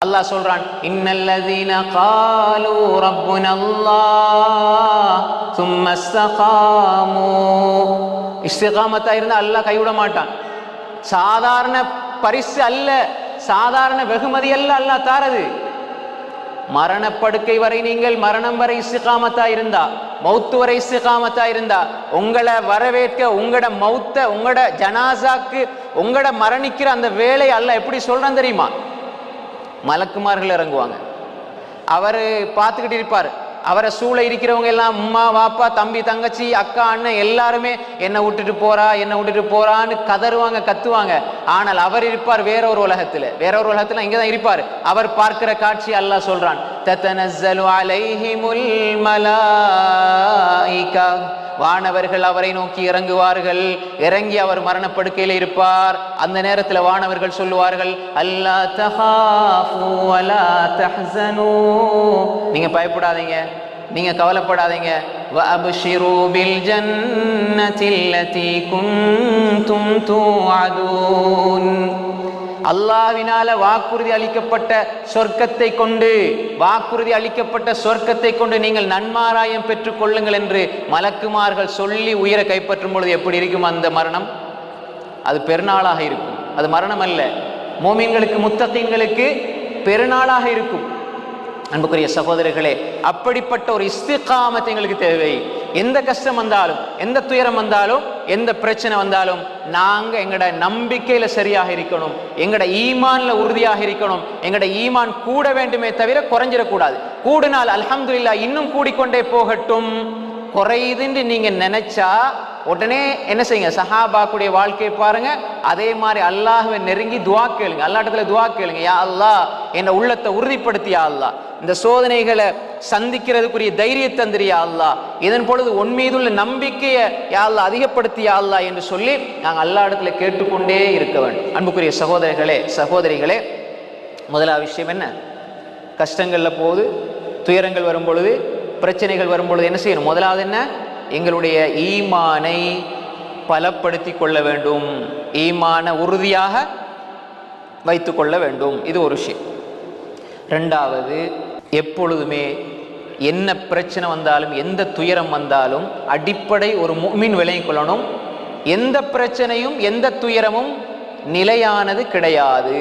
அல்லாஹ் சொல்றான், இன்னல்லதீன காலூ ரப்புனல்லாஹ் சும்ம இஸ்தகாமூ. இஸ்திகாமத்தா இருந்தா அல்லாஹ் கைவிட மாட்டான். சாதாரண பரிசு அல்ல, சாதாரண வெகுமதி அல்ல அல்லாஹ் தாரது. மரணப்படுக்கை வரை நீங்கள் மரணம் வரை இஸ்திகாமத்தா இருந்தா, மௌத்து வரை இஸ்திகாமத்தா இருந்தா, உங்களை வரவேற்க, உங்களோட மௌத்த, உங்களோட ஜனாசாக்கு, உங்களோட மரணிக்கிற அந்த வேலை அல்லாஹ் எப்படி சொல்றான் தெரியுமா? மலக்குமார்கள் இறங்குவாங்க, அவரு பார்த்துக்கிட்டு இருப்பாரு. அவரை சூழ இருக்கிறவங்க எல்லாம் அம்மா வாப்பா தம்பி தங்கச்சி அக்கா அண்ணன் எல்லாருமே என்னை விட்டுட்டு போறா என்னை விட்டுட்டு போறான்னு கதறுவாங்க, கத்துவாங்க. ஆனால் அவர் இருப்பார் வேற ஒரு உலகத்துல, இங்கதான் இருப்பார். அவர் பார்க்கிற காட்சி அல்லாஹ் சொல்றான், தத்தனஸ்ஸலு அலைஹிமுல் மலாயிகா, வானவர்கள் அவரை நோக்கி இறங்குவார்கள். இறங்கி அவர் மரணப்படுக்கையில் இருப்பார். அந்த நேரத்தில் வானவர்கள் சொல்லுவார்கள், அல்லா தஹாஃபு வலா தஹ்ஸனூ, நீங்க பயப்படாதீங்க, நீங்க கவலைப்படாதீங்க. வஅப்ஷிரு பில் ஜன்னத்தில்லதி குன்தும் துஅதூன், அல்லாஹ்வினால வாக்குறுதி அளிக்கப்பட்ட சொர்க்கத்தை கொண்டு, வாக்குறுதி அளிக்கப்பட்ட சொர்க்கத்தை கொண்டு நீங்கள் நன்மாராயம் பெற்றுக் கொள்ளுங்கள் என்று மலக்குமார்கள் சொல்லி உயிரை கைப்பற்றும் பொழுது எப்படி இருக்கும் அந்த மரணம்? அது பெருநாளாக இருக்கும். அது மரணம் அல்ல, மோமீன்களுக்கு முத்தகீன்களுக்கு பெருநாளாக இருக்கும். அன்புக்குரிய சகோதரர்களே, அப்படிப்பட்ட ஒரு இஸ்திகாமத் எங்களுக்கு தேவை. எந்த கஷ்டம் வந்தாலும், எந்த துயரம் வந்தாலும், எந்த பிரச்சனை வந்தாலும் நாங்க எங்கட நம்பிக்கையில சரியாக இருக்கணும், எங்கட ஈமான்ல உறுதியாக இருக்கணும். எங்கட ஈமான் கூட வேண்டுமே தவிர குறைஞ்சிடக்கூடாது. கூடினால் அல்ஹம்துலில்லாஹ் இன்னும் கூடிக்கொண்டே போகட்டும். குறையுதுன்னு நீங்க நினைச்சா உடனே என்ன செய்யுங்க, சஹாபாக்குடைய வாழ்க்கையை பாருங்க. அதே மாதிரி அல்லாஹ்வை நெருங்கி துவா கேளுங்க, அல்லாஹ்விடத்துல துவா கேளுங்க. யா அல்லாஹ் என் உள்ளத்தை உறுதிப்படுத்தி, யா அல்லாஹ் இந்த சோதனைகளை சந்திக்கிறதுக்குரிய தைரியத்தை தந்திரியா அல்லாஹ், இதன் பொழுது உன் மீதுள்ள நம்பிக்கையை யா அல்லாஹ் அதிகப்படுத்தி யா அல்லாஹ் என்று சொல்லி நாங்கள் அல்லாஹ் இடத்துல கேட்டுக்கொண்டே இருக்க வேண்டும். அன்புக்குரிய சகோதரர்களே சகோதரிகளே, முதலாவது விஷயம் என்ன? கஷ்டங்கள்ல போது, துயரங்கள் வரும் பொழுது, பிரச்சனைகள் வரும் பொழுது என்ன செய்யணும்? முதலாவது என்ன? எங்களுடைய ஈமானை பலப்படுத்தி கொள்ள வேண்டும், ஈமான உறுதியாக வைத்துக் கொள்ள வேண்டும். இது ஒரு விஷயம். ரெண்டாவது, எப்பொழுதுமே என்ன பிரச்சனை வந்தாலும், எந்த துயரம் வந்தாலும் அடிப்படை ஒரு முஃமின் விளங்கிக் கொள்ளணும், எந்த பிரச்சனையும் எந்த துயரமும் நிலையானது கிடையாது.